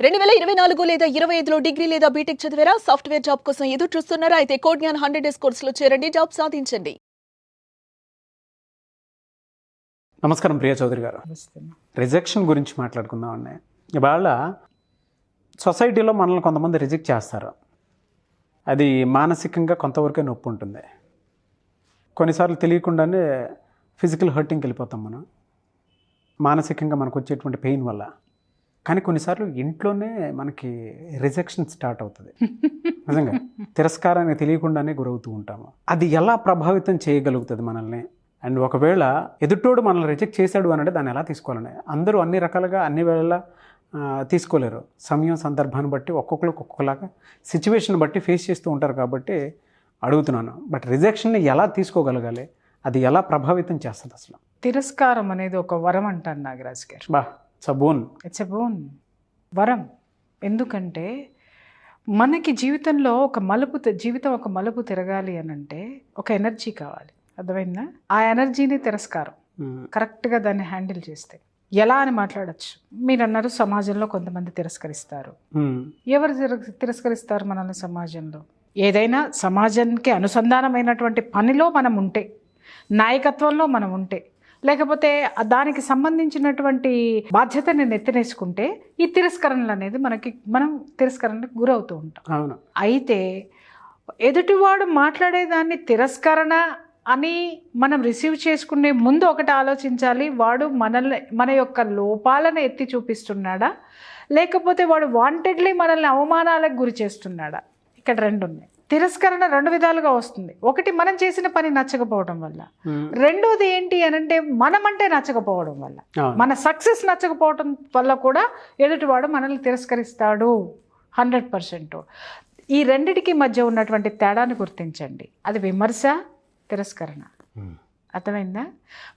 2024 లేదా 25లో డిగ్రీ లేదా బీటెక్ చదివారా? సాఫ్ట్‌వేర్ జాబ్ కోసం ఎదురు చూస్తున్నారా? అయితే కోడ్ జ్ఞాన్ 100 డేస్ కోర్సులో చేరండి, జాబ్ సాధించండి. నమస్కారం ప్రియా చౌదరి గారు. రిజెక్షన్ గురించి మాట్లాడుకుందాం అండి. ఇవాళ సొసైటీలో మనల్ని కొంతమంది రిజెక్ట్ చేస్తారు. అది మానసికంగా కొంతవరకే నొప్పి ఉంటుంది. కొన్నిసార్లు తెలియకుండానే ఫిజికల్ హర్టింగ్కి వెళ్ళిపోతాం మనం, మానసికంగా మనకు వచ్చేటువంటి పెయిన్ వల్ల. కానీ కొన్నిసార్లు ఇంట్లోనే మనకి రిజెక్షన్ స్టార్ట్ అవుతుంది. నిజంగా తిరస్కారానికి తెలియకుండానే గురవుతూ ఉంటాము. అది ఎలా ప్రభావితం చేయగలుగుతుంది మనల్ని? అండ్ ఒకవేళ ఎదుటోడు మనల్ని రిజెక్ట్ చేశాడు అని అంటే దాన్ని ఎలా తీసుకోవాలని? అందరూ అన్ని రకాలుగా అన్ని వేళలా తీసుకోలేరు. సమయం సందర్భాన్ని బట్టి ఒక్కొక్కరికి ఒక్కొక్కలాగా సిచ్యువేషన్ బట్టి ఫేస్ చేస్తూ ఉంటారు. కాబట్టి అడుగుతున్నాను, బట్ రిజెక్షన్ని ఎలా తీసుకోగలగాలి? అది ఎలా ప్రభావితం చేస్తుంది అసలు? తిరస్కారం అనేది ఒక వరం అంటాను నాగరాజ్ గారు. ఇట్స్ ఎ బోన్ వరం. ఎందుకంటే మనకి జీవితంలో జీవితం ఒక మలుపు తిరగాలి అని అంటే ఒక ఎనర్జీ కావాలి. అర్థమైందా? ఆ ఎనర్జీని తిరస్కారం కరెక్ట్గా దాన్ని హ్యాండిల్ చేస్తే ఎలా అని మాట్లాడచ్చు. మీరు అన్నారు సమాజంలో కొంతమంది తిరస్కరిస్తారు. ఎవరు తిరస్కరిస్తారు మనల్ని సమాజంలో? ఏదైనా సమాజానికి అనుసంధానమైనటువంటి పనిలో మనం ఉంటే, నాయకత్వంలో మనం ఉంటే, లేకపోతే దానికి సంబంధించినటువంటి బాధ్యతని నెత్తినేసుకుంటే ఈ తిరస్కరణలు అనేది మనం తిరస్కరణకు గురవుతూ ఉంటాం. అవును. అయితే ఎదుటివాడు మాట్లాడేదాన్ని తిరస్కరణ అని మనం రిసీవ్ చేసుకునే ముందు ఒకటి ఆలోచించాలి. వాడు మన యొక్క లోపాలను ఎత్తి చూపిస్తున్నాడా, లేకపోతే వాడు వాంటెడ్లీ మనల్ని అవమానాలకు గురి చేస్తున్నాడా? ఇక్కడ రెండు ఉన్నాయి. తిరస్కరణ రెండు విధాలుగా వస్తుంది. ఒకటి మనం చేసిన పని నచ్చకపోవడం వల్ల, రెండోది ఏంటి అనంటే మనమంటే నచ్చకపోవడం వల్ల, మన సక్సెస్ నచ్చకపోవడం వల్ల కూడా ఎదుటివాడు మనల్ని తిరస్కరిస్తాడు 100%. ఈ రెండిటికి మధ్య ఉన్నటువంటి తేడాను గుర్తించండి. అది విమర్శ, తిరస్కరణ. అర్థమైందా?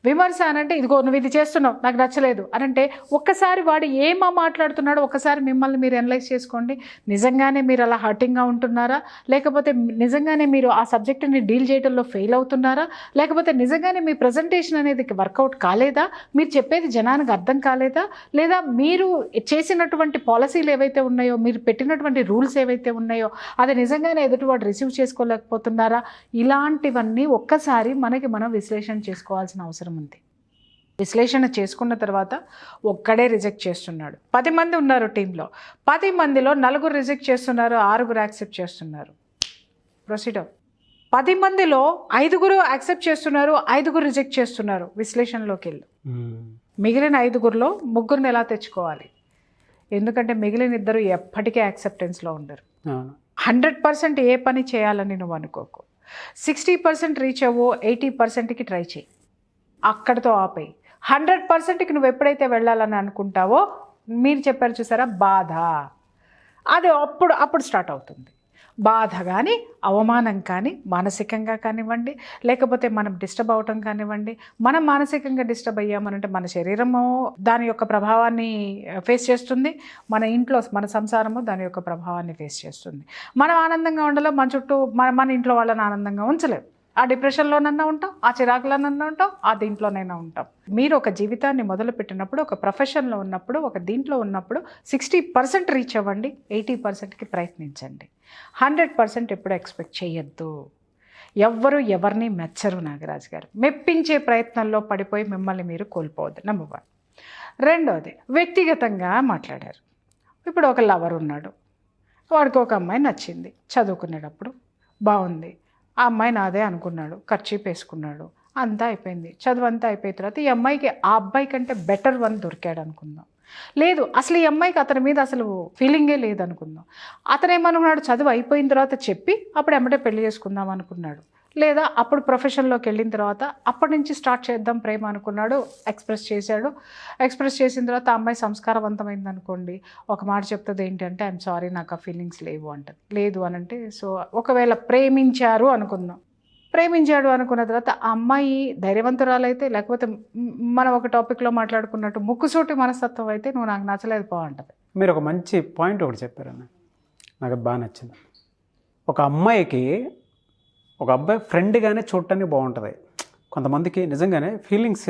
విమర్శ అనంటే ఇదిగో నువ్వు ఇది చేస్తున్నావు, నాకు నచ్చలేదు అనంటే ఒక్కసారి వాడు ఏమో మాట్లాడుతున్నాడో ఒక్కసారి మిమ్మల్ని మీరు అనలైజ్ చేసుకోండి. నిజంగానే మీరు అలా హర్టింగ్గా ఉంటున్నారా, లేకపోతే నిజంగానే మీరు ఆ సబ్జెక్టుని డీల్ చేయడంలో ఫెయిల్ అవుతున్నారా, లేకపోతే నిజంగానే మీ ప్రజెంటేషన్ అనేది వర్కౌట్ కాలేదా, మీరు చెప్పేది జనానికి అర్థం కాలేదా, లేదా మీరు చేసినటువంటి పాలసీలు ఏవైతే ఉన్నాయో, మీరు పెట్టినటువంటి రూల్స్ ఏవైతే ఉన్నాయో అది నిజంగానే ఎదుటివాడు రిసీవ్ చేసుకోలేకపోతున్నారా? ఇలాంటివన్నీ ఒక్కసారి మనం విశ్లేషణ చేసుకోవాల్సిన అవసరం ఉంది. విశ్లేషణ చేసుకున్న తర్వాత ఒక్కడే రిజెక్ట్ చేస్తున్నాడు. 10 మంది ఉన్నారు టీంలో, 10 మందిలో 4 రిజెక్ట్ చేస్తున్నారు, 6 యాక్సెప్ట్ చేస్తున్నారు. ప్రొసీడ్. 10 మందిలో 5 యాక్సెప్ట్ చేస్తున్నారు, 5 రిజెక్ట్ చేస్తున్నారు. విశ్లేషణలోకి వెళ్ళు. మిగిలిన 5లో 3 ఎలా తెచ్చుకోవాలి? ఎందుకంటే మిగిలిన 2 ఎప్పటికీ యాక్సెప్టెన్స్లో ఉండరు. 100% ఏ పని చేయాలని నువ్వు అనుకోకు. 60% రీచ్ అవ్వో, 80%కి ట్రై చేయి, అక్కడితో ఆపేయి. 100%కి నువ్వు ఎప్పుడైతే వెళ్ళాలని అనుకుంటావో, మీరు చెప్పారు చూసారా బాధ, అది అప్పుడు స్టార్ట్ అవుతుంది. బాధ కానీ, అవమానం కానీ, మానసికంగా కానివ్వండి, లేకపోతే మనం డిస్టర్బ్ అవటం కానివ్వండి. మనం మానసికంగా డిస్టర్బ్ అయ్యామనంటే మన శరీరము దాని యొక్క ప్రభావాన్ని ఫేస్ చేస్తుంది, మన ఇంట్లో మన సంసారము దాని యొక్క ప్రభావాన్ని ఫేస్ చేస్తుంది. మనం ఆనందంగా ఉండాలో మన చుట్టూ మన ఇంట్లో వాళ్ళని ఆనందంగా ఉంచలేము. ఆ డిప్రెషన్లోనన్నా ఉంటాం, ఆ చిరాకులోనన్నా ఉంటాం, ఆ దీంట్లోనైనా ఉంటాం. మీరు ఒక జీవితాన్ని మొదలుపెట్టినప్పుడు, ఒక ప్రొఫెషన్లో ఉన్నప్పుడు, ఒక దీంట్లో ఉన్నప్పుడు 60% రీచ్ అవ్వండి, 80%కి ప్రయత్నించండి. 100% ఎప్పుడు ఎక్స్పెక్ట్ చేయొద్దు. ఎవరిని మెచ్చరు నాగరాజ్ గారు. మెప్పించే ప్రయత్నంలో పడిపోయి మిమ్మల్ని మీరు కోల్పోవద్దు. నెంబర్ 1. రెండోది, వ్యక్తిగతంగా మాట్లాడారు. ఇప్పుడు ఒక లవర్ ఉన్నాడు, వాడికి ఒక అమ్మాయి నచ్చింది, చదువుకునేటప్పుడు బాగుంది, ఆ అమ్మాయి నాదే అనుకున్నాడు, ఖర్చు వేసుకున్నాడు, అంతా అయిపోయింది. చదువు అంతా అయిపోయిన తర్వాత ఈ అమ్మాయికి ఆ అబ్బాయి కంటే బెటర్ వన్ దొరికాడు అనుకుందాం. లేదు, అసలు ఈ అమ్మాయికి అతని మీద అసలు ఫీలింగే లేదనుకుందాం. అతను ఏమనుకున్నాడు, చదువు అయిపోయిన తర్వాత చెప్పి అప్పుడు ఎమ్మటే పెళ్లి చేసుకుందాం అనుకున్నాడు. లేదా అప్పుడు ప్రొఫెషన్లోకి వెళ్ళిన తర్వాత అప్పటి నుంచి స్టార్ట్ చేద్దాం ప్రేమ అనుకున్నాడు, ఎక్స్ప్రెస్ చేశాడు. ఎక్స్ప్రెస్ చేసిన తర్వాత ఆ అమ్మాయి సంస్కారవంతమైంది అనుకోండి, ఒక మాట చెప్తుంది ఏంటంటే ఐఎమ్ సారీ, నాకు ఆ ఫీలింగ్స్ లేవు అంటది. లేదు అనంటే, సో ఒకవేళ ప్రేమించాడు అనుకుందాం, ప్రేమించాడు అనుకున్న తర్వాత ఆ అమ్మాయి ధైర్యవంతురాలైతే, లేకపోతే మనం ఒక టాపిక్లో మాట్లాడుకున్నట్టు ముక్కుసూటి మనస్తత్వం అయితే నువ్వు నాకు నచ్చలేదు బాగుంటుంది. మీరు ఒక మంచి పాయింట్ ఒకటి చెప్పారన్న, నాకు బాగా నచ్చింది. ఒక అమ్మాయికి ఒక అబ్బాయి ఫ్రెండ్గానే చూడటానికి బాగుంటుంది. కొంతమందికి నిజంగానే ఫీలింగ్స్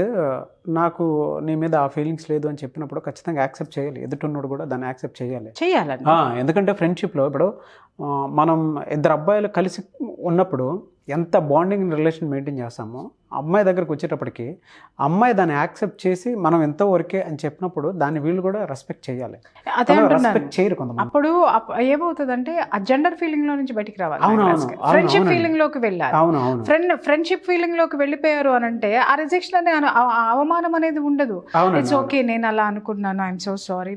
నాకు నీ మీద ఆ ఫీలింగ్స్ లేదు అని చెప్పినప్పుడు ఖచ్చితంగా యాక్సెప్ట్ చేయాలి, ఎదుటిన్నోడు కూడా దాన్ని యాక్సెప్ట్ చేయాలి. చేయాలండి. ఎందుకంటే ఫ్రెండ్షిప్లో ఇప్పుడు మనం ఇద్దరు అబ్బాయిలు కలిసి ఉన్నప్పుడు ఎంత బాండింగ్ రిలేషన్ మెయింటైన్ చేస్తామో, అమ్మాయి దగ్గరకు వచ్చేటప్పటికి అమ్మాయి దాన్ని యాక్సెప్ట్ చేసి మనం ఎంతో వరకే అని చెప్పినప్పుడు దాన్ని వీళ్ళు కూడా రెస్పెక్ట్ చేయాలి. అదే రెస్పెక్ట్ చేయరు కొంతమంది. అప్పుడు ఏమవుతుందంటే ఆ జెండర్ ఫీలింగ్ లో నుంచి బయటికి రావాలి, ఫ్రెండ్షిప్ ఫీలింగ్ లోకి వెళ్ళాలి. ఫ్రెండ్షిప్ ఫీలింగ్ లోకి వెళ్ళిపోయారు అని అంటే ఆ రిజెక్షన్ అనే అవమానం అనేది ఉండదు. ఇట్స్ ఓకే, నేను అలా అనుకున్నాను, ఐఎమ్ సో సారీ,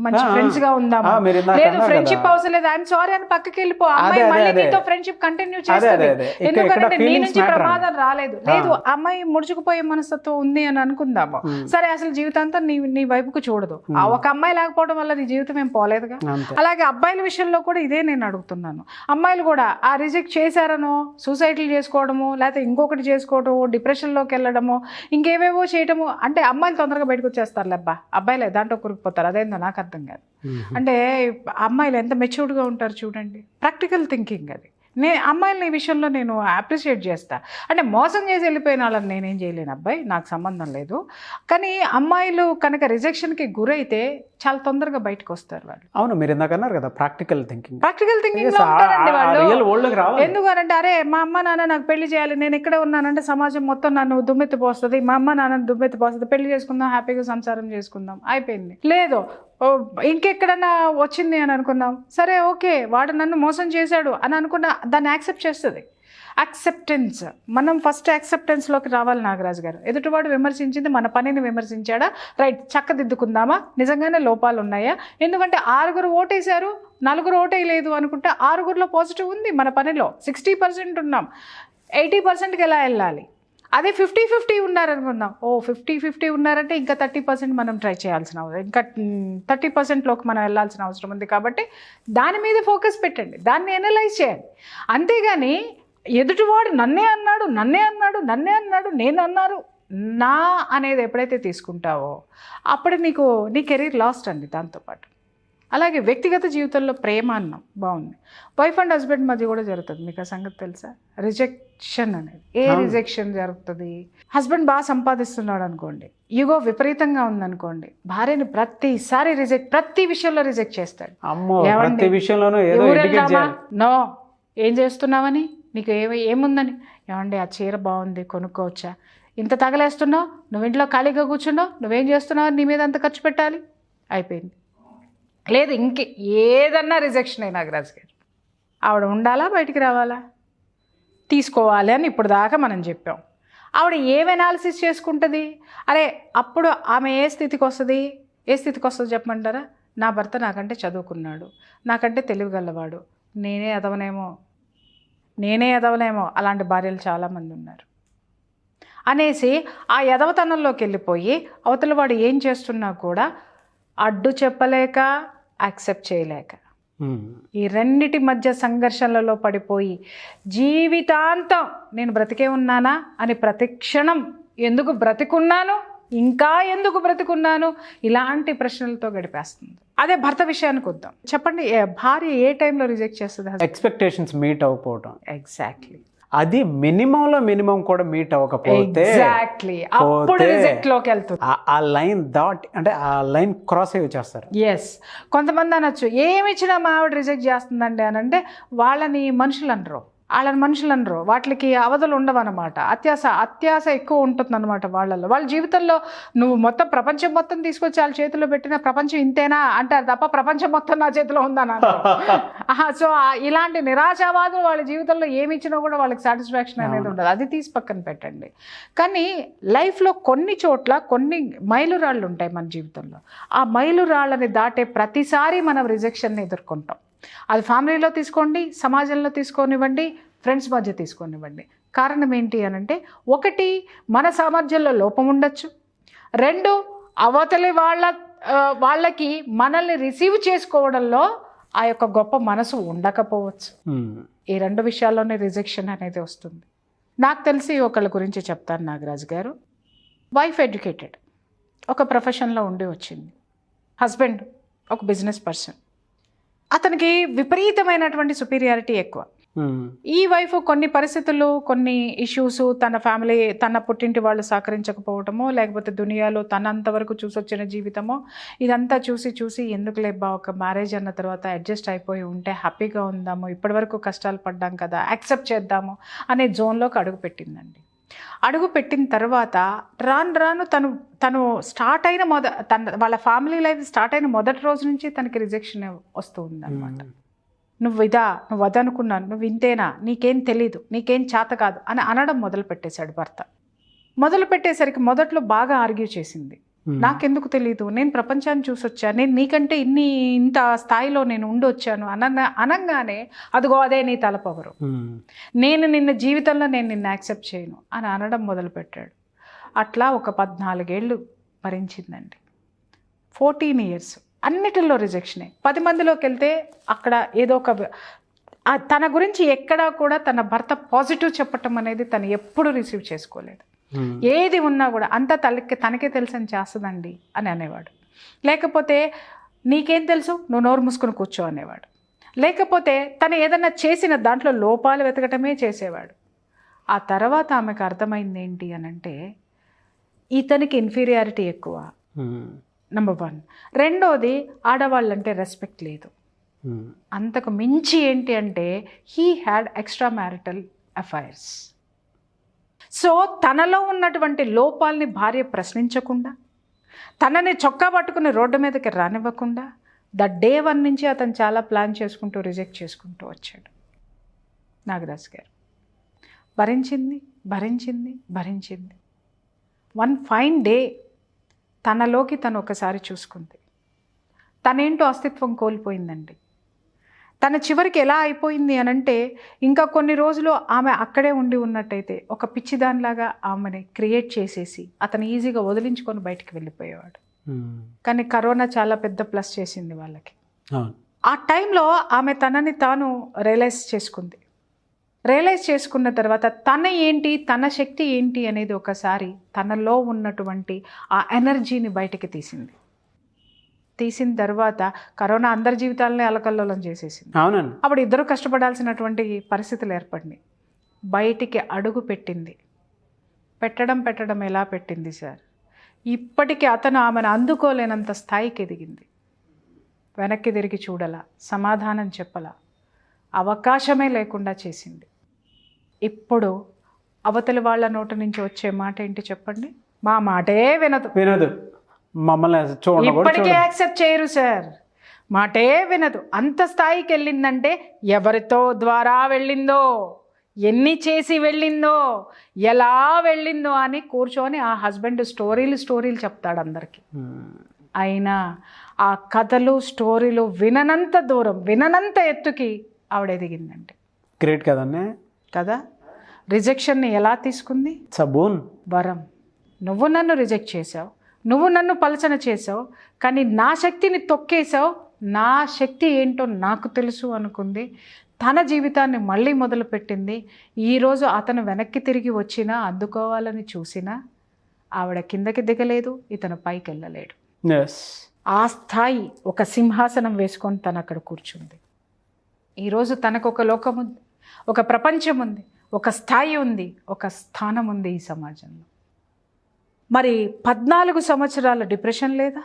మంచి ఫ్రెండ్స్ గా ఉందాము, లేదు ఫ్రెండ్షిప్ అవసరం లేదు, ఐఎమ్ సారీ అని పక్కకి వెళ్ళిపో. అమ్మాయి మళ్ళీ నీతో ఫ్రెండ్షిప్ కంటిన్యూ చేస్తుంది, ఎందుకంటే నీ నుంచి ప్రమాదం రాలేదు. లేదు అమ్మాయి ముడుచుకుపోయే మనస్తత్వం ఉంది అని అనుకుందాము, సరే అసలు జీవితాంతం నీ వైపుకు చూడదు. ఆ ఒక అమ్మాయి లేకపోవడం వల్ల నీ జీవితం ఏం పోలేదుగా. అలాగే అబ్బాయిల విషయంలో కూడా ఇదే నేను అడుగుతున్నాను. అమ్మాయిలు కూడా ఆ రిజెక్ట్ చేశారనో సూసైడ్లు చేసుకోవడము, లేకపోతే ఇంకొకటి చేసుకోవడము, డిప్రెషన్లోకి వెళ్ళడము, ఇంకేవేవో చేయడము, అంటే అమ్మాయిలు తొందరగా బయటకు వచ్చేస్తారు లేబ్బా, అబ్బాయిలే దాంట్లో కురికిపోతారు. అదేందో నాకు అర్థం కాదు. అంటే అమ్మాయిలు ఎంత మెచ్యూర్డ్గా ఉంటారు చూడండి, ప్రాక్టికల్ థింకింగ్ అది. అమ్మాయిలని ఈ విషయంలో నేను అప్రిషియేట్ చేస్తా. అంటే మోసం చేసి వెళ్ళిపోయిన వాళ్ళని నేనేం చేయలేను అబ్బాయి, నాకు సంబంధం లేదు. కానీ అమ్మాయిలు కనుక రిజెక్షన్కి గురైతే చాలా తొందరగా బయటకు వస్తారు వాళ్ళు. అవును, మీరు ఇందాక అన్నారు కదా ప్రాక్టికల్ థింకింగ్ వాళ్ళు. ఎందుకనంటే అరే మా అమ్మ నాన్న నాకు పెళ్లి చేయాలి, నేను ఇక్కడ ఉన్నానంటే సమాజం మొత్తం నన్ను దుమ్మెత్తిపోస్తుంది, మా అమ్మ నాన్న దుమ్మెత్తిపోస్తుంది, పెళ్లి చేసుకుందాం, హ్యాపీగా సంసారం చేసుకుందాం, అయిపోయింది. లేదు ఇంకెక్కడన్నా వచ్చింది అని అనుకుందాం, సరే ఓకే వాడు నన్ను మోసం చేశాడు అని అనుకున్న దాన్ని యాక్సెప్ట్ చేస్తుంది. యాక్సెప్టెన్స్, మనం ఫస్ట్ యాక్సెప్టెన్స్లోకి రావాలి నాగరాజు గారు. ఎదుటివాడు విమర్శించింది మన పనిని విమర్శించాడా, రైట్ చక్కదిద్దుకుందామా, నిజంగానే లోపాలు ఉన్నాయా? ఎందుకంటే 6 ఓటేశారు 4 ఓటేయలేదు అనుకుంటే 6లో పాజిటివ్ ఉంది మన పనిలో. 60% ఉన్నాం, 80%కి ఎలా వెళ్ళాలి? అదే 50-50 ఉన్నారనుకుందాం, 50-50 ఉన్నారంటే ఇంకా 30% మనం ట్రై చేయాల్సిన అవసరం, ఇంకా 30%లోకి మనం వెళ్ళాల్సిన అవసరం ఉంది. కాబట్టి దాని మీద ఫోకస్ పెట్టండి, దాన్ని ఎనలైజ్ చేయండి. అంతేగాని ఎదుటివాడు నన్నే అన్నాడు నేను అన్నారు నా అనేది ఎప్పుడైతే తీసుకుంటావో అప్పుడు నీ కెరీర్ లాస్ట్ అండి. దాంతోపాటు అలాగే వ్యక్తిగత జీవితంలో ప్రేమ అన్నాం, బాగుంది. వైఫ్ అండ్ హస్బెండ్ మధ్య కూడా జరుగుతుంది, మీకు ఆ సంగతి తెలుసా? రిజెక్షన్ అనేది. రిజెక్షన్ జరుగుతుంది. హస్బెండ్ బాగా సంపాదిస్తున్నాడు అనుకోండి, ఈగో విపరీతంగా ఉందనుకోండి, భార్యని ప్రతిసారి ప్రతి విషయంలో రిజెక్ట్ చేస్తాడు. నో ఏం చేస్తున్నావని, నీకు ఏముందని, ఏమండి ఆ చీర బాగుంది కొనుక్కోవచ్చా, ఇంత తగలేస్తున్నావు, నువ్వు ఇంట్లో ఖాళీగా కూర్చున్నావు, నువ్వేం చేస్తున్నావు, నీ మీద అంత ఖర్చు పెట్టాలి, అయిపోయింది. లేదు ఏదన్నా రిజెక్షన్ అయినా నాగరాజు గారు, ఆవిడ ఉండాలా బయటికి రావాలా, తీసుకోవాలి అని ఇప్పుడు దాకా మనం చెప్పాం. ఆవిడ ఏం ఎనాలిసిస్ చేసుకుంటుంది? అరే అప్పుడు ఆమె ఏ స్థితికి వస్తుంది చెప్పమంటారా? నా భర్త నాకంటే చదువుకున్నాడు, నాకంటే తెలివిగలవాడు, నేనే ఎదవనేమో అలాంటి భార్యలు చాలామంది ఉన్నారు అనేసి ఆ ఎదవతనంలోకి వెళ్ళిపోయి అవతల వాడు ఏం చేస్తున్నా కూడా అడ్డు చెప్పలేక యాక్సెప్ట్ చేయలేక ఈ రెండిటి మధ్య సంఘర్షణలలో పడిపోయి జీవితాంతం నేను బ్రతికే ఉన్నానా అని ప్రతి క్షణం ఎందుకు బ్రతికున్నాను, ఇంకా ఎందుకు బ్రతికున్నాను, ఇలాంటి ప్రశ్నలతో గడిపేస్తుంది. అదే భర్త విషయానికి వద్దాం. చెప్పండి, భార్య ఏ టైంలో రిజెక్ట్ చేస్తుంది? ఎక్స్పెక్టేషన్స్ మీట్ అవ్వకపోవడం. ఎగ్జాక్ట్లీ. అది మినిమం కూడా మీట్ అవ్వకపోతే అప్పుడు రిజెక్ట్ లోకి వెళ్తుంది. ఆ లైన్ అంటే ఆ లైన్ క్రాస్ అయ్యి వచ్చేస్తారు. ఎస్, కొంతమంది అనొచ్చు ఏమి ఇచ్చినా మా ఆవిడ రిజెక్ట్ చేస్తుందండి అని అంటే వాళ్ళని మనుషులు అనరు, వాటికి అవధులు ఉండవన్నమాట. అత్యాశ ఎక్కువ ఉంటుంది అనమాట వాళ్ళలో. వాళ్ళ జీవితంలో నువ్వు మొత్తం ప్రపంచం మొత్తం తీసుకొచ్చి వాళ్ళ చేతిలో పెట్టిన ప్రపంచం ఇంతేనా అంటారు తప్ప ప్రపంచం మొత్తం నా చేతిలో ఉందని అంటారు. సో ఇలాంటి నిరాశావాదులు వాళ్ళ జీవితంలో ఏమి ఇచ్చినా కూడా వాళ్ళకి సాటిస్ఫాక్షన్ అనేది ఉండదు. అది తీసి పక్కన పెట్టండి. కానీ లైఫ్లో కొన్ని చోట్ల కొన్ని మైలురాళ్ళు ఉంటాయి మన జీవితంలో. ఆ మైలురాళ్ళని దాటే ప్రతిసారి మనం రిజెక్షన్ని ఎదుర్కొంటాం. అది ఫ్యామిలీలో తీసుకోండి, సమాజంలో తీసుకోనివ్వండి, ఫ్రెండ్స్ మధ్య తీసుకోనివ్వండి. కారణం ఏంటి అని అంటే, 1 మన సామర్థ్యంలో లోపం ఉండొచ్చు, 2 అవతలి వాళ్ళకి మనల్ని రిసీవ్ చేసుకోవడంలో ఆ యొక్క గొప్ప మనసు ఉండకపోవచ్చు. ఈ 2 విషయాల్లోనే రిజెక్షన్ అనేది వస్తుంది. నాకు తెలిసి ఒకళ్ళ గురించి చెప్తాను నాగరాజు గారు. వైఫ్ ఎడ్యుకేటెడ్, ఒక ప్రొఫెషన్లో ఉండి వచ్చింది. హస్బెండ్ ఒక బిజినెస్ పర్సన్. అతనికి విపరీతమైనటువంటి సుపీరియారిటీ ఎక్కువ. ఈ వైఫ్ కొన్ని పరిస్థితులు, కొన్ని ఇష్యూస్, తన ఫ్యామిలీ, తన పుట్టింటి వాళ్ళు సహకరించకపోవటమో, లేకపోతే దునియాలో తనంతవరకు చూసొచ్చిన జీవితమో, ఇదంతా చూసి ఎందుకు లేబ్బా ఒక మ్యారేజ్ అన్న తర్వాత అడ్జస్ట్ అయిపోయి ఉంటే హ్యాపీగా ఉందాము, ఇప్పటివరకు కష్టాలు పడ్డాం కదా, యాక్సెప్ట్ చేద్దాము అనే జోన్లోకి అడుగుపెట్టిందండి. అడుగుపెట్టిన తర్వాత రాను తను స్టార్ట్ అయిన వాళ్ళ ఫ్యామిలీ లైఫ్ స్టార్ట్ అయిన మొదటి రోజు నుంచి తనకి రిజెక్షన్ వస్తూ ఉందన్నమాట. నువ్వు వదనుకున్నాను, నువ్వు ఇంతేనా, నీకేం తెలీదు, నీకేం చేత కాదు అని అనడం మొదలు పెట్టేశాడు భర్త. మొదలు పెట్టేసరికి మొదట్లో బాగా ఆర్గ్యూ చేసింది. నాకెందుకు తెలీదు, నేను ప్రపంచాన్ని చూసొచ్చా, నేను నీకంటే ఇంత స్థాయిలో నేను ఉండొచ్చాను అనగానే అదిగో అదే నీ తలపొగరు, నేను జీవితంలో నేను నిన్ను యాక్సెప్ట్ చేయను అని అనడం మొదలుపెట్టాడు. అట్లా ఒక 14 ఏళ్ళు భరించిందండి. 14 years అన్నిటిలో రిజెక్షనే. 10 మందిలోకి వెళ్తే అక్కడ ఏదో ఒక తన గురించి ఎక్కడా కూడా తన భర్త పాజిటివ్ చెప్పటం అనేది తను ఎప్పుడు రిసీవ్ చేసుకోలేదు. ఏది ఉన్నా కూడా అంతా తనకే తెలుసని చేస్తుందండి అని అనేవాడు. లేకపోతే నీకేం తెలుసు, నువ్వు నోరు మూసుకుని కూర్చో అనేవాడు. లేకపోతే తను ఏదన్నా చేసిన దాంట్లో లోపాలు వెతకటమే చేసేవాడు. ఆ తర్వాత ఆమెకు అర్థమైంది ఏంటి అని అంటే, ఇతనికి ఇన్ఫీరియారిటీ ఎక్కువ, నెంబర్ 1. రెండోది, ఆడవాళ్ళంటే రెస్పెక్ట్ లేదు. అంతకు మించి ఏంటి అంటే he had extra marital affairs. So తనలో ఉన్నటువంటి లోపాలని భార్య ప్రశ్నించకుండా, తనని చొక్కా పట్టుకుని రోడ్డు మీదకి రానివ్వకుండా, డే 1 నుంచి అతను చాలా ప్లాన్ చేసుకుంటూ రిజెక్ట్ చేసుకుంటూ వచ్చాడు. నాగరాజ్ గారు భరించింది. వన్ ఫైన్ డే తనలోకి తను ఒకసారి చూసుకుంది. తనేంటో అస్తిత్వం కోల్పోయిందండి. తన చివరికి ఎలా అయిపోయింది అనంటే, ఇంకా కొన్ని రోజులు ఆమె అక్కడే ఉండి ఉన్నట్టయితే ఒక పిచ్చిదానిలాగా ఆమెని క్రియేట్ చేసేసి అతను ఈజీగా వదిలించుకొని బయటికి వెళ్ళిపోయేవాడు. కానీ కరోనా చాలా పెద్ద ప్లస్ చేసింది వాళ్ళకి. ఆ టైంలో ఆమె తనని తాను రియలైజ్ చేసుకున్న తర్వాత తన శక్తి ఏంటి అనేది ఒకసారి తనలో ఉన్నటువంటి ఆ ఎనర్జీని బయటికి తీసిన తర్వాత కరోనా అందరి జీవితాలనే అలకల్లోలం చేసేసింది. అవునండి. అప్పుడు ఇద్దరు కష్టపడాల్సినటువంటి పరిస్థితులు ఏర్పడినాయి. బయటికి అడుగు పెట్టింది. పెట్టడం ఎలా పెట్టింది సార్, ఇప్పటికీ అతను ఆమెను అందుకోలేనంత స్థాయికి ఎదిగింది. వెనక్కి తిరిగి చూడలా, సమాధానం చెప్పలా, అవకాశమే లేకుండా చేసింది. ఇప్పుడు అవతలి వాళ్ళ నోటి నుంచి వచ్చే మాట ఏంటి చెప్పండి? మా మాటే వినదు. మమ్మల్ని ఇప్పటికే యాక్సెప్ట్ చేయరు సార్, మాటే వినదు. అంత స్థాయికి వెళ్ళిందంటే ఎవరితో ద్వారా వెళ్ళిందో, ఎన్ని చేసి వెళ్ళిందో, ఎలా వెళ్ళిందో అని కూర్చొని ఆ హస్బెండ్ స్టోరీలు చెప్తాడు అందరికీ. అయినా ఆ కథలు స్టోరీలు విననంత ఎత్తుకి ఆవిడ ఎదిగిందండి. గ్రేట్ కదన్నే కదా. రిజెక్షన్ని ఎలా తీసుకుంది? సబూన్ వరం. నువ్వు నన్ను రిజెక్ట్ చేసావు, నువ్వు నన్ను పలచన చేసావు, కానీ నా శక్తిని తొక్కేసావు, నా శక్తి ఏంటో నాకు తెలుసు అనుకుంది. తన జీవితాన్ని మళ్ళీ మొదలుపెట్టింది. ఈరోజు అతను వెనక్కి తిరిగి వచ్చినా, అందుకోవాలని చూసినా ఆవిడ కిందకి దిగలేదు, ఇతను పైకి వెళ్ళలేడు. ఆ స్థాయి ఒక సింహాసనం వేసుకొని తను అక్కడ కూర్చుంది. ఈరోజు తనకు ఒక లోకం ఉంది, ఒక ప్రపంచం ఉంది, ఒక స్థాయి ఉంది, ఒక స్థానం ఉంది ఈ సమాజంలో. మరి 14 సంవత్సరాల డిప్రెషన్ లేదా?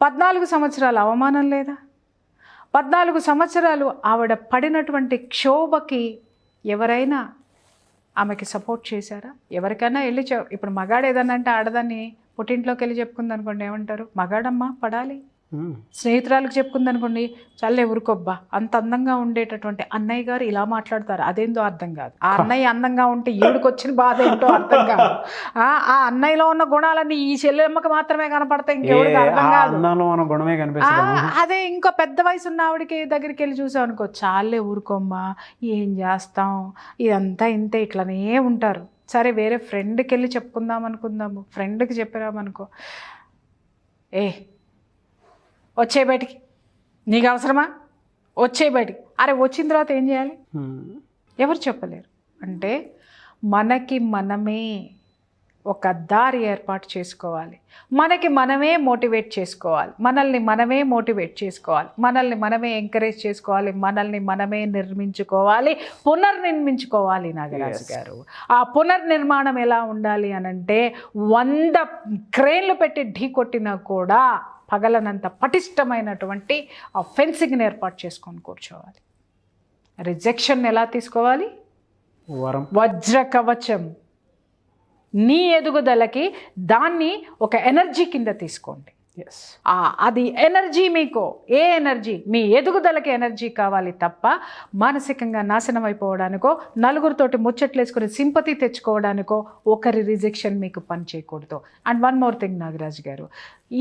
14 సంవత్సరాల అవమానం లేదా? 14 సంవత్సరాలు ఆవిడ పడినటువంటి క్షోభకి ఎవరైనా ఆమెకి సపోర్ట్ చేశారా? ఎవరికైనా వెళ్ళి ఇప్పుడు మగాడు ఏదన్నా అంటే ఆడదాన్ని పుట్టింట్లోకి వెళ్ళి చెప్పుకుంది అనుకోండి, ఏమంటారు? మగాడమ్మా పడాలి. స్నేహితురాలకు చెప్పుకుంది అనుకోండి, చల్లే ఊరుకోబ్బా, అంత అందంగా ఉండేటటువంటి అన్నయ్య గారు ఇలా మాట్లాడతారు, అదేందో అర్థం కాదు. ఆ అన్నయ్య అందంగా ఉంటే ఈవిడికి వచ్చిన బాధ ఏంటో అర్థం కాదు. ఆ అన్నయ్యలో ఉన్న గుణాలన్నీ ఈ చెల్లెమ్మకి మాత్రమే కనపడతాయి, ఇంకెవరికి అర్థం కాదు. అదే ఇంకో పెద్ద వయసు ఉన్న ఆవిడకి దగ్గరికి వెళ్ళి చూసాం అనుకో, చాలే ఊరుకోమ్మా, ఏం చేస్తాం, ఇదంతా ఇంతే, ఇట్లనే ఉంటారు. సరే వేరే ఫ్రెండ్కి వెళ్ళి చెప్పుకుందాం అనుకుందాము, ఫ్రెండ్కి చెప్పినామనుకో, వచ్చే బయటికి, నీకు అవసరమా, వచ్చే బయటికి. అరే వచ్చిన తర్వాత ఏం చేయాలి? ఎవరు చెప్పలేరు. అంటే మనకి మనమే ఒక దారి ఏర్పాటు చేసుకోవాలి. మనకి మనమే మోటివేట్ చేసుకోవాలి, మనల్ని మనమే మోటివేట్ చేసుకోవాలి, మనల్ని మనమే ఎంకరేజ్ చేసుకోవాలి, మనల్ని మనమే నిర్మించుకోవాలి, పునర్నిర్మించుకోవాలి. నాగరాజు గారు, ఆ పునర్నిర్మాణం ఎలా ఉండాలి అనంటే 100 క్రేన్లు పెట్టి ఢీ కొట్టినా కూడా పగలనంత పటిష్టమైనటువంటి ఆ ఫెన్సింగ్ని ఏర్పాటు చేసుకొని కూర్చోవాలి. రిజెక్షన్ ఎలా తీసుకోవాలి? వజ్ర కవచం. నీ ఎదుగుదలకి దాన్ని ఒక ఎనర్జీ కింద తీసుకోండి. అది ఎనర్జీ మీకు ఏ ఎనర్జీ? మీ ఎదుగుదలకి ఎనర్జీ కావాలి తప్ప మానసికంగా నాశనం అయిపోవడానికో, నలుగురితోటి ముచ్చట్లేసుకుని సింపతి తెచ్చుకోవడానికో ఒకరి రిజెక్షన్ మీకు పని చేయకూడదు. And one more thing Nagaraju గారు,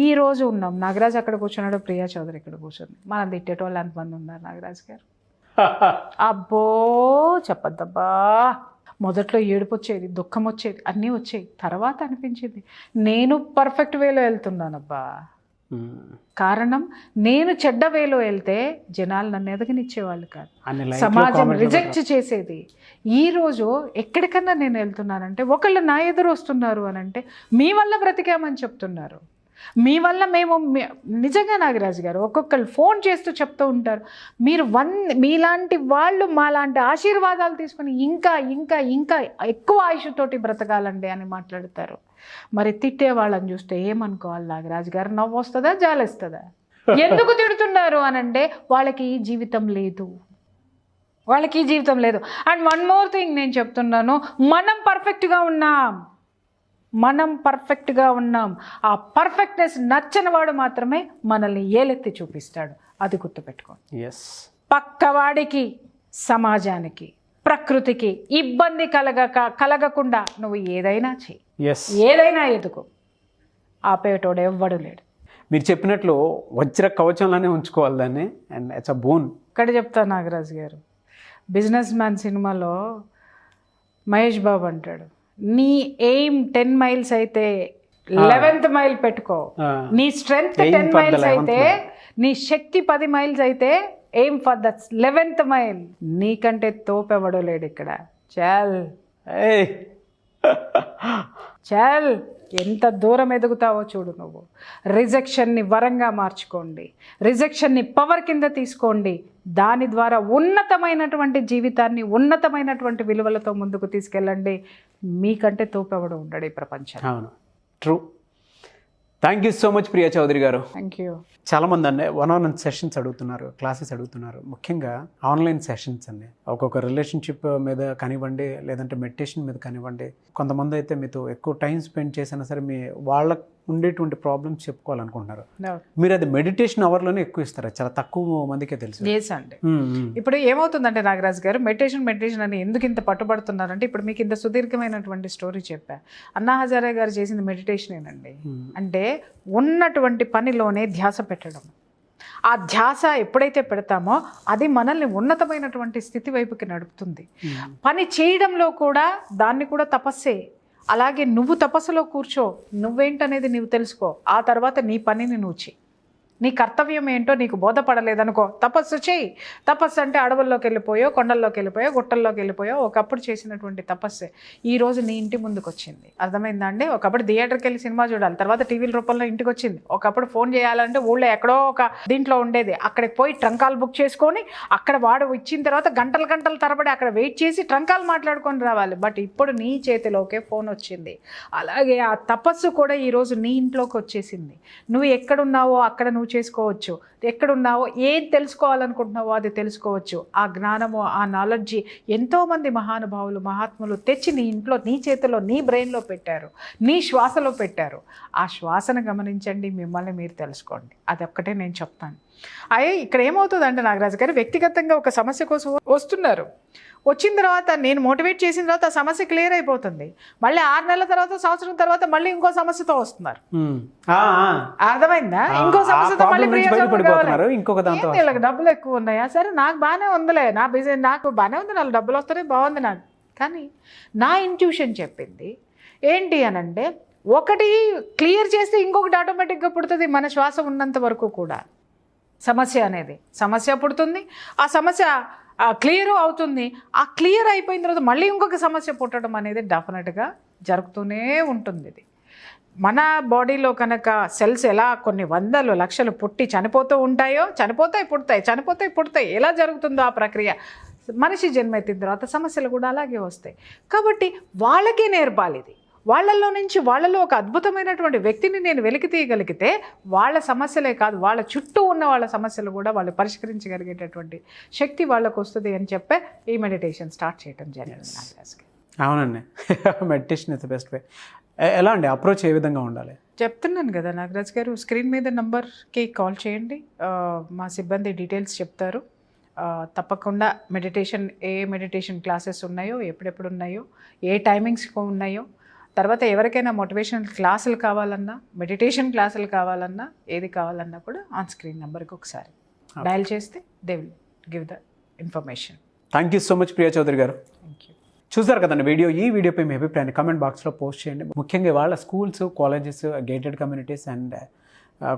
ఈ రోజు ఉన్నాం, నాగరాజు అక్కడ కూర్చున్నాడు, ప్రియా చౌదరి ఇక్కడ కూర్చుంది, మనం తిట్టేటోళ్ళు ఎంతమంది ఉన్నారు నాగరాజు గారు? అబ్బో చెప్పద్దబ్బా. మొదట్లో ఏడుపు వచ్చేది, దుఃఖం వచ్చేది, అన్నీ వచ్చేవి. తర్వాత అనిపించింది నేను పర్ఫెక్ట్ వేలో వెళ్తున్నానబ్బా. కారణం నేను చెడ్డ వేలో వెళ్తే జనాలు నన్ను ఎదగనిచ్చేవాళ్ళు కాదు, సమాజం రిజెక్ట్ చేసేది. ఈరోజు ఎక్కడికన్నా నేను వెళ్తున్నానంటే ఒకళ్ళు నా ఎదురు వస్తున్నారు అని అంటే మీ వల్ల బ్రతికామని చెప్తున్నారు, మీ వల్ల మేము. నిజంగా నాగరాజు గారు ఒక్కొక్కరు ఫోన్ చేస్తూ చెప్తూ ఉంటారు, మీరు మీలాంటి వాళ్ళు మాలాంటి ఆశీర్వాదాలు తీసుకుని ఇంకా ఇంకా ఇంకా ఎక్కువ ఆయుష్తోటి బ్రతకాలండి అని మాట్లాడతారు. మరి తిట్టే వాళ్ళని చూస్తే ఏమనుకోవాలి నాగరాజు గారు? నవ్వు వస్తుందా, జాలేస్తుందా? ఎందుకు తిడుతున్నారు అనంటే వాళ్ళకి ఈ జీవితం లేదు, వాళ్ళకి ఈ జీవితం లేదు. అండ్ వన్ మోర్ థింగ్ నేను చెప్తున్నాను, మనం పర్ఫెక్ట్గా ఉన్నాం. ఆ పర్ఫెక్ట్నెస్ నచ్చని వాడు మాత్రమే మనల్ని ఏలెత్తి చూపిస్తాడు, అది గుర్తుపెట్టుకోండి. పక్కవాడికి, సమాజానికి, ప్రకృతికి ఇబ్బంది కలగకుండా నువ్వు ఏదైనా చెయ్యి, ఏదైనా ఎదుగు, ఆపేటోడు ఎవ్వడు లేడు. మీరు చెప్పినట్లు వజ్ర కవచంలానే ఉంచుకోవాలి దాన్ని. And it's a bone. ఇక్కడ చెప్తాను నాగరాజు గారు, బిజినెస్ మ్యాన్ సినిమాలో మహేష్ బాబు అంటాడు, నీ ఎయిమ్ 10 మైల్స్ అయితే 11th మైల్ పెట్టుకో, నీ స్ట్రెంగ్త్ 10 మైల్స్ అయితే, నీ శక్తి 10 మైల్స్ అయితే aim for the 11th mile. నీకంటే తోపెవడో లేడు ఇక్కడ. చల్ ఎంత దూరం ఎదుగుతావో చూడు నువ్వు. రిజెక్షన్ని వరంగా మార్చుకోండి, రిజెక్షన్ని పవర్ కింద తీసుకోండి. దాని ద్వారా ఉన్నతమైనటువంటి జీవితాన్ని, ఉన్నతమైనటువంటి విలువలతో ముందుకు తీసుకెళ్ళండి. మీకంటే తోపెవడు ఉండడు ఈ ప్రపంచం. అవును, true. Thank you so much Priya Chowdary garu. Thank you. చాలామంది అండి 1-on-1 సెషన్స్ అడుగుతున్నారు, క్లాసెస్ అడుగుతున్నారు, ముఖ్యంగా ఆన్లైన్ సెషన్స్ అండి. ఒక్కొక్క రిలేషన్షిప్ మీద కానివ్వండి, లేదంటే మెడిటేషన్ మీద కానివ్వండి. కొంతమంది అయితే మీతో ఎక్కువ టైం స్పెండ్ చేసినా సరే వాళ్ళకు ఉండేటువంటి ప్రాబ్లమ్స్ చెప్పుకోవాలనుకుంటున్నారు. మీరు అది మెడిటేషన్ అవర్లోనే ఎక్కువ ఇస్తారు, చాలా తక్కువ మందికే తెలుసు. అండి ఇప్పుడు ఏమవుతుందంటే నాగరాజు గారు, మెడిటేషన్ అని ఎందుకు ఇంత పట్టుబడుతున్నారంటే, ఇప్పుడు మీకు ఇంత సుదీర్ఘమైనటువంటి స్టోరీ చెప్పా. అన్నా హజారే గారు చేసింది మెడిటేషనేనండి. అంటే ఉన్నటువంటి పనిలోనే ధ్యాస పెట్టడం. ఆ ధ్యాస ఎప్పుడైతే పెడతామో అది మనల్ని ఉన్నతమైనటువంటి స్థితి వైపుకి నడుపుతుంది. పని చేయడంలో కూడా దాన్ని కూడా తపస్సే. అలాగే నువ్వు తపస్సులో కూర్చో, నువ్వేంటనేది నువ్వు తెలుసుకో, ఆ తర్వాత నీ పనిని నువ్వు చెయ్యి. నీ కర్తవ్యం ఏంటో నీకు బోధపడలేదనుకో, తపస్సు చేయి. తపస్సు అంటే అడవుల్లోకి వెళ్ళిపోయో, కొండల్లోకి వెళ్ళిపోయో, గుట్టల్లోకి వెళ్ళిపోయో ఒకప్పుడు చేసినటువంటి తపస్సే ఈరోజు నీ ఇంటి ముందుకు వచ్చింది. అర్థమైందా అండి? ఒకప్పుడు థియేటర్కి వెళ్ళి సినిమా చూడాలి, తర్వాత టీవీల రూపంలో ఇంటికి వచ్చింది. ఒకప్పుడు ఫోన్ చేయాలంటే ఊళ్ళో ఎక్కడో ఒక దీంట్లో ఉండేది, అక్కడికి పోయి ట్రంకాలు బుక్ చేసుకొని అక్కడ వాడు ఇచ్చిన తర్వాత గంటల తరబడి అక్కడ వెయిట్ చేసి ట్రంకాలు మాట్లాడుకొని రావాలి. బట్ ఇప్పుడు నీ చేతిలోకే ఫోన్ వచ్చింది. అలాగే ఆ తపస్సు కూడా ఈరోజు నీ ఇంట్లోకి వచ్చేసింది. నువ్వు ఎక్కడున్నావో అక్కడ నువ్వు చేసుకోవచ్చు, ఎక్కడున్నావో ఏం తెలుసుకోవాలనుకుంటున్నావో అది తెలుసుకోవచ్చు. ఆ జ్ఞానము, ఆ నాలెడ్జి ఎంతోమంది మహానుభావులు, మహాత్ములు తెచ్చి నీ ఇంట్లో, నీ చేతిలో, నీ బ్రెయిన్లో పెట్టారు, నీ శ్వాసలో పెట్టారు. ఆ శ్వాసను గమనించండి, మిమ్మల్ని మీరు తెలుసుకోండి. అదొక్కటే నేను చెప్తాను. ఇక్కడ ఏమవుతుందంటే నాగరాజు గారు, వ్యక్తిగతంగా ఒక సమస్య కోసం వస్తున్నారు. వచ్చిన తర్వాత నేను మోటివేట్ చేసిన తర్వాత ఆ సమస్య క్లియర్ అయిపోతుంది. మళ్ళీ 6 నెలల తర్వాత, సంవత్సరం తర్వాత మళ్ళీ ఇంకో సమస్యతో వస్తున్నారు. అర్థమైందా? ఇంకో సమస్యతో మళ్ళీ వీళ్ళకి డబ్బులు ఎక్కువ ఉన్నాయా? సరే, నాకు బాగానే ఉందిలే, నా బిజినెస్ నాకు బాగానే ఉంది, నాకు డబ్బులు వస్తున్నాయి, బాగుంది నాకు. కానీ నా ఇంట్యూషన్ చెప్పింది ఏంటి అనంటే, ఒకటి క్లియర్ చేస్తే ఇంకొకటి ఆటోమేటిక్గా పుడుతుంది. మన శ్వాస ఉన్నంత వరకు కూడా సమస్య పుడుతుంది. ఆ సమస్య క్లియర్ అవుతుంది. ఆ క్లియర్ అయిపోయిన తర్వాత మళ్ళీ ఇంకొక సమస్య పుట్టడం అనేది డెఫినెట్గా జరుగుతూనే ఉంటుంది ఇది. మన బాడీలో కనుక సెల్స్ ఎలా కొన్ని వందలు లక్షలు పుట్టి చనిపోతూ ఉంటాయో, చనిపోతాయి పుడతాయి ఎలా జరుగుతుందో ఆ ప్రక్రియ, మనిషి జన్మెత్తిన తర్వాత సమస్యలు కూడా అలాగే వస్తాయి. కాబట్టి వాళ్ళకే నేర్పాలి ఇది. వాళ్ళలో ఒక అద్భుతమైనటువంటి వ్యక్తిని నేను వెలికి తీయగలిగితే వాళ్ళ సమస్యలే కాదు, వాళ్ళ చుట్టూ ఉన్న వాళ్ళ సమస్యలు కూడా వాళ్ళు పరిష్కరించగలిగేటటువంటి శక్తి వాళ్ళకు వస్తుంది అని చెప్పే ఈ మెడిటేషన్ స్టార్ట్ చేయడం జరిగింది నాగరాజ్కి. అవునండి. Meditation is the best way. ఎలా అండి అప్రోచ్ ఏ విధంగా ఉండాలి? చెప్తున్నాను కదా నాగరాజ్ గారు, స్క్రీన్ మీద నంబర్కి కాల్ చేయండి, మా సిబ్బంది డీటెయిల్స్ చెప్తారు. తప్పకుండా ఏ మెడిటేషన్ క్లాసెస్ ఉన్నాయో, ఎప్పుడెప్పుడు ఉన్నాయో, ఏ టైమింగ్స్ ఉన్నాయో, తర్వాత ఎవరికైనా మోటివేషనల్ క్లాసులు కావాలన్నా, మెడిటేషన్ క్లాసులు కావాలన్నా, ఏది కావాలన్నా కూడా ఆన్ స్క్రీన్ నెంబర్కి ఒకసారి డయల్ చేస్తే they will give the information. Thank you so much Priya Chowdary garu. Thank you. చూసారు కదండి ఈ వీడియోపై మీ అభిప్రాయాన్ని కామెంట్ బాక్స్లో పోస్ట్ చేయండి. ముఖ్యంగా వాళ్ళ schools, colleges, gated communities and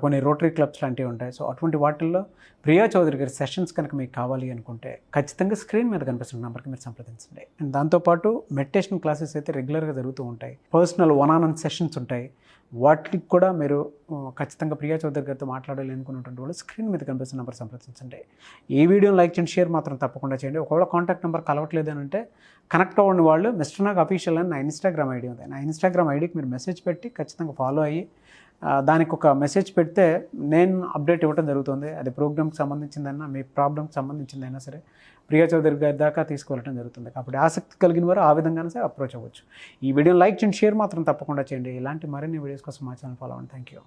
కొన్ని రోటరీ క్లబ్స్ లాంటివి ఉంటాయి. సో అటువంటి వాటిల్లో ప్రియా చౌదరి గారి సెషన్స్ కనుక మీకు కావాలి అనుకుంటే ఖచ్చితంగా స్క్రీన్ మీద కనిపిస్తున్న నెంబర్కి మీరు సంప్రదించండి. అండ్ దాంతోపాటు మెడిటేషన్ క్లాసెస్ అయితే రెగ్యులర్గా జరుగుతూ ఉంటాయి. పర్సనల్ 1-on-1 సెషన్స్ ఉంటాయి. వాటికి కూడా మీరు ఖచ్చితంగా ప్రియా చౌదరి గారితో మాట్లాడాలి అనుకున్నటువంటి వాళ్ళు స్క్రీన్ మీద కనిపిస్తున్న నెంబర్ సంప్రదించండి. ఈ వీడియోని లైక్ చేయండి, షేర్ మాత్రం తప్పకుండా చేయండి. ఒకవేళ కాంటాక్ట్ నెంబర్ కలవట్లేదు అని అంటే కనెక్ట్ అవ్వండి వాళ్ళు మిస్టర్ నాగ్ అఫీషియల్ అని నా ఇన్స్టాగ్రామ్ ఐడి ఉంది. నా ఇన్స్టాగ్రామ్ ఐడికి మీరు మెసేజ్ పెట్టి ఖచ్చితంగా ఫాలో అయ్యి దానికి ఒక మెసేజ్ పెడితే నేను అప్డేట్ ఇవ్వడం జరుగుతుంది. అది ప్రోగ్రామ్కి సంబంధించిందైనా, మీ ప్రాబ్లమ్కి సంబంధించిందైనా సరే ప్రియా చౌదరి గారి దాకా తీసుకువెళ్ళడం జరుగుతుంది. కాబట్టి ఆసక్తి కలిగిన వారు ఆ విధంగానే సరే అప్రోచ్ అవ్వచ్చు. ఈ వీడియోని లైక్ చేయండి, షేర్ మాత్రం తప్పకుండా చేయండి. ఇలాంటి మరిన్ని వీడియోస్ కోసం మా ఛానల్ ఫాలో అవ్వండి. Thank you.